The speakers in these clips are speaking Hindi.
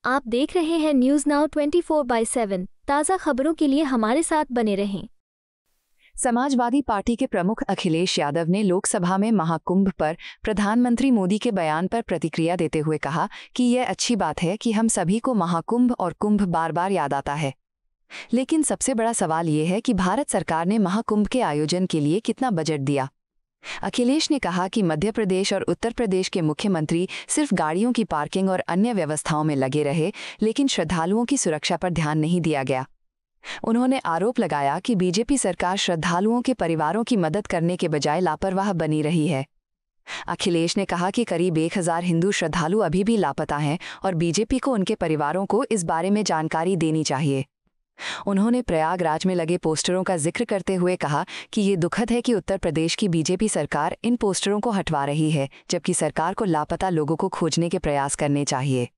आप देख रहे हैं न्यूज नाउ 24/7। ताज़ा खबरों के लिए हमारे साथ बने रहें। समाजवादी पार्टी के प्रमुख अखिलेश यादव ने लोकसभा में महाकुंभ पर प्रधानमंत्री मोदी के बयान पर प्रतिक्रिया देते हुए कहा कि यह अच्छी बात है कि हम सभी को महाकुंभ और कुंभ बार बार याद आता है, लेकिन सबसे बड़ा सवाल ये है कि भारत सरकार ने महाकुंभ के आयोजन के लिए कितना बजट दिया। अखिलेश ने कहा कि मध्य प्रदेश और उत्तर प्रदेश के मुख्यमंत्री सिर्फ गाड़ियों की पार्किंग और अन्य व्यवस्थाओं में लगे रहे, लेकिन श्रद्धालुओं की सुरक्षा पर ध्यान नहीं दिया गया। उन्होंने आरोप लगाया कि बीजेपी सरकार श्रद्धालुओं के परिवारों की मदद करने के बजाय लापरवाह बनी रही है। अखिलेश ने कहा कि करीब 1000 हिंदू श्रद्धालु अभी भी लापता हैं और बीजेपी को उनके परिवारों को इस बारे में जानकारी देनी चाहिए। उन्होंने प्रयागराज में लगे पोस्टरों का जिक्र करते हुए कहा कि ये दुखद है कि उत्तर प्रदेश की बीजेपी सरकार इन पोस्टरों को हटवा रही है, जबकि सरकार को लापता लोगों को खोजने के प्रयास करने चाहिए।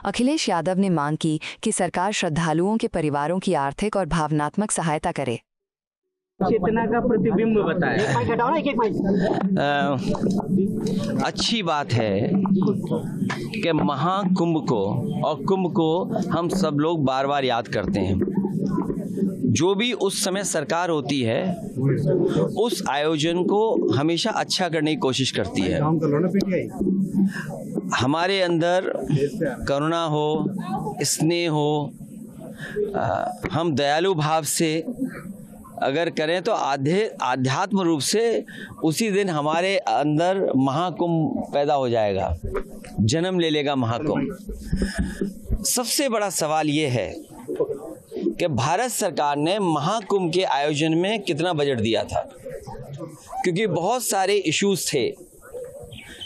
अखिलेश यादव ने मांग की कि सरकार श्रद्धालुओं के परिवारों की आर्थिक और भावनात्मक सहायता करे। चेतना का प्रतिबिंब बताया। अच्छी बात है कि महाकुंभ को और कुंभ को हम सब लोग बार बार याद करते हैं। जो भी उस समय सरकार होती है उस आयोजन को हमेशा अच्छा करने की कोशिश करती है। हमारे अंदर करुणा हो, स्नेह हो, हम दयालु भाव से अगर करें तो आध्यात्म रूप से उसी दिन हमारे अंदर महाकुंभ पैदा हो जाएगा, जन्म ले लेगा महाकुंभ। सबसे बड़ा सवाल ये है कि भारत सरकार ने महाकुंभ के आयोजन में कितना बजट दिया था, क्योंकि बहुत सारे इश्यूज थे।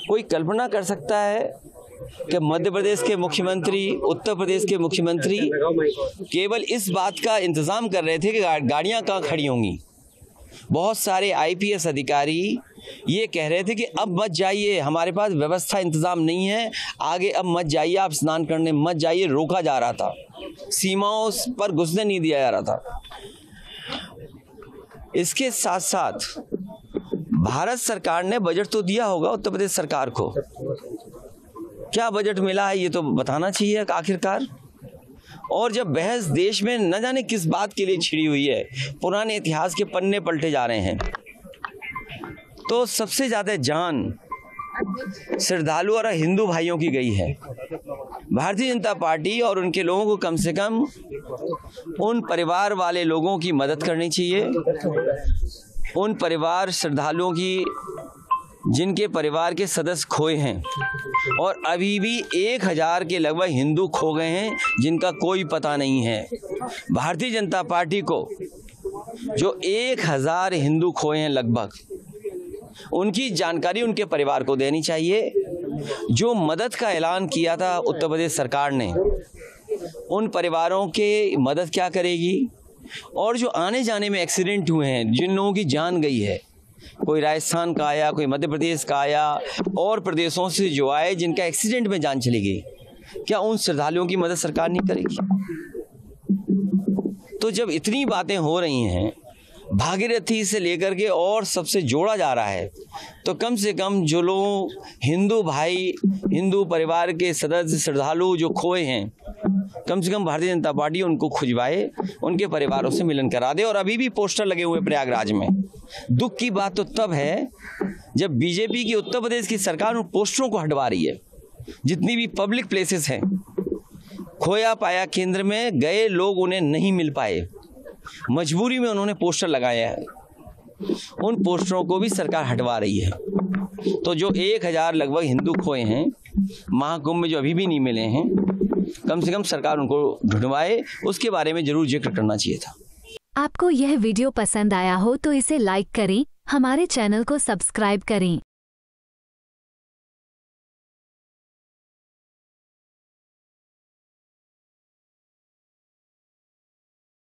कोई कल्पना कर सकता है कि मध्य प्रदेश के मुख्यमंत्री, उत्तर प्रदेश के मुख्यमंत्री केवल इस बात का इंतज़ाम कर रहे थे कि गाड़ियां कहाँ खड़ी होंगी। बहुत सारे आईपीएस अधिकारी ये कह रहे थे कि अब मत जाइए, हमारे पास व्यवस्था इंतज़ाम नहीं है, आगे अब मत जाइए, आप स्नान करने मत जाइए। रोका जा रहा था, सीमाओं पर घुसने नहीं दिया जा रहा था। इसके साथ साथ भारत सरकार ने बजट तो दिया होगा उत्तर प्रदेश सरकार को, क्या बजट मिला है ये तो बताना चाहिए आखिरकार। और जब बहस देश में न जाने किस बात के लिए छिड़ी हुई है, पुराने इतिहास के पन्ने पलटे जा रहे हैं, तो सबसे ज़्यादा जान श्रद्धालु और हिंदू भाइयों की गई है। भारतीय जनता पार्टी और उनके लोगों को कम से कम उन परिवार वाले लोगों की मदद करनी चाहिए, उन परिवार श्रद्धालुओं की जिनके परिवार के सदस्य खोए हैं, और अभी भी 1000 के लगभग हिंदू खो गए हैं जिनका कोई पता नहीं है। भारतीय जनता पार्टी को जो 1000 हिंदू खोए हैं लगभग, उनकी जानकारी उनके परिवार को देनी चाहिए। जो मदद का ऐलान किया था उत्तर प्रदेश सरकार ने, उन परिवारों के मदद क्या करेगी। और जो आने जाने में एक्सीडेंट हुए हैं, जिन लोगों की जान गई है, कोई राजस्थान का आया, कोई मध्य प्रदेश का आया, और प्रदेशों से जो आए जिनका एक्सीडेंट में जान चली गई, क्या उन श्रद्धालुओं की मदद सरकार नहीं करेगी? तो जब इतनी बातें हो रही हैं, भागीरथी से लेकर के और सबसे जोड़ा जा रहा है, तो कम से कम जो लोग हिंदू भाई, हिंदू परिवार के सदस्य श्रद्धालु जो खोए हैं, कम से कम भारतीय जनता पार्टी उनको खुजवाए, उनके परिवारों से मिलन करा दे। और अभी भी पोस्टर लगे हुए प्रयागराज में। दुख की बात तो तब है जब बीजेपी की उत्तर प्रदेश की सरकार उन पोस्टरों को हटवा रही है। जितनी भी पब्लिक प्लेसेस हैं, खोया पाया केंद्र में गए लोग उन्हें नहीं मिल पाए, मजबूरी में उन्होंने पोस्टर लगाया है, उन पोस्टरों को भी सरकार हटवा रही है। तो जो 1000 लगभग हिंदू खोए हैं महाकुंभ में, जो अभी भी नहीं मिले हैं, कम से कम सरकार उनको ढूंढवाए, उसके बारे में जरूर जिक्र करना चाहिए था। आपको यह वीडियो पसंद आया हो तो इसे लाइक करें, हमारे चैनल को सब्सक्राइब करें।